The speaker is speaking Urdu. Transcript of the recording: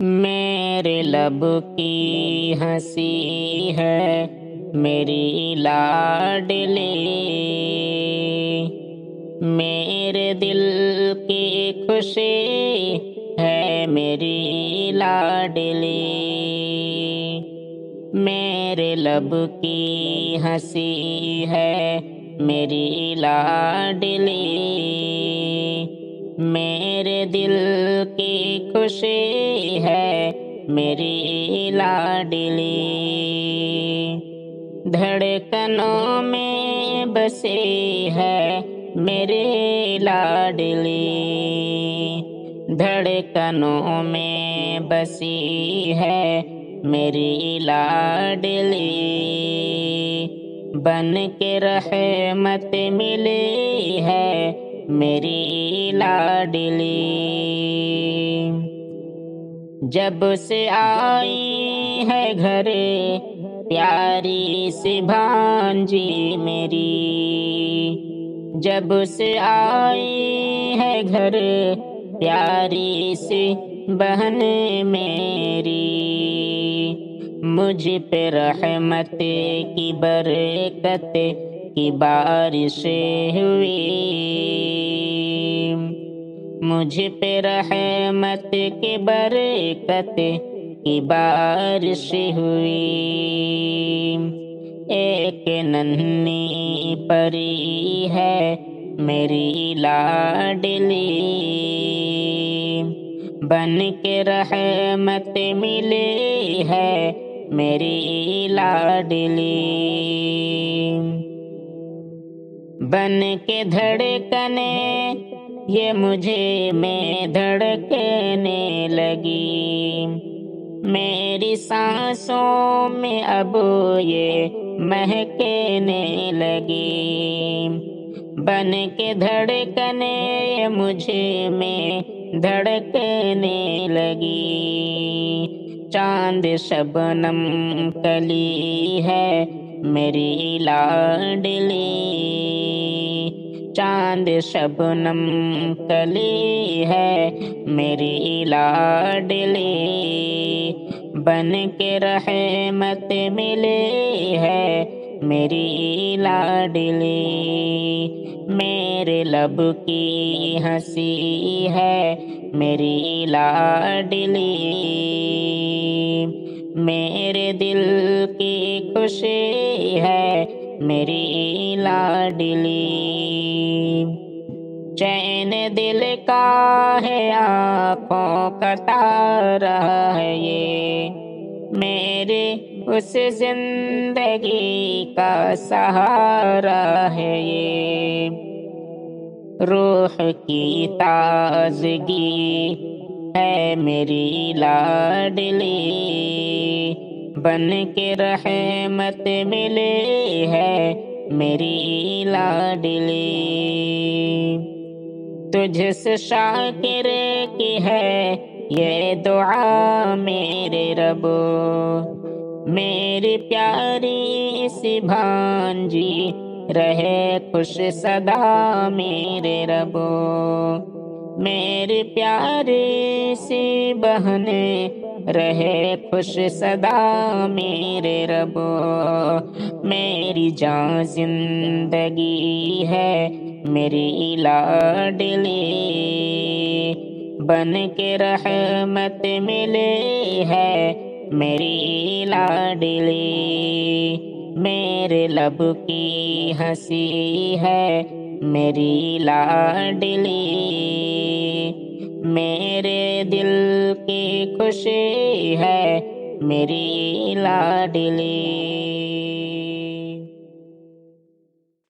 میرے لب کی ہنسی ہے میری لاڈلی، میرے دل کی خوشی ہے میری لاڈلی، میرے لب کی ہنسی ہے میری لاڈلی، میرے دل کی خوشی ہے میری لاڈلی، دھڑکنوں میں بسی ہے میری لاڈلی، دھڑکنوں میں بسی ہے میری لاڈلی، بن کے رحمت ملی ہے میری لاڈلی، جب سے آئی ہے گھر پیاری سی بھانجی میری، جب سے آئی ہے گھر پیاری سی بہن میری، مجھ پہ رحمت کی برکت کی بارش ہوئی، مجھ پہ رحمت کی برکت کی بارش ہوئی، ایک ننھی پری ہے میری لاڈلی، بن کے رحمت ملی ہے میری لاڈلی، بن کے دھڑکنے یہ مجھے میں دھڑکنے لگی، میری سانسوں میں اب یہ مہکنے لگی، بن کے دھڑکنے یہ مجھے میں دھڑکنے لگی، چاند شبنم کلی ہے میری لاڈلی، چاند شبنم کلی ہے میری لاڈلی، بن کے رحمت ملی ہے میری لاڈلی، میرے لب کی ہنسی ہے میری لاڈلی، میرے دل کی خوشی ہے میری لاڈلی، چین دل کا ہے آنکھوں کا تارا ہے یہ، میرے اس زندگی کا سہارا ہے یہ، روح کی تازگی ہے میری لاڈلی، بن کے رحمت ملی ہے میری لاڈلی، تجھ سے شاکر کی ہے یہ دعا میرے رب، میری پیاری سی بھانجی رہے خوش سدا میرے رب، میری پیاری سی بہن رہے خوش سدا میرے رب، میری جان زندگی ہے میری لاڈلی، بن کے رحمت ملی ہے میری لاڈلی، میرے لب کی ہنسی ہے میری لاڈلی، میرے دل کی خوشی ہے میری لاڈلی۔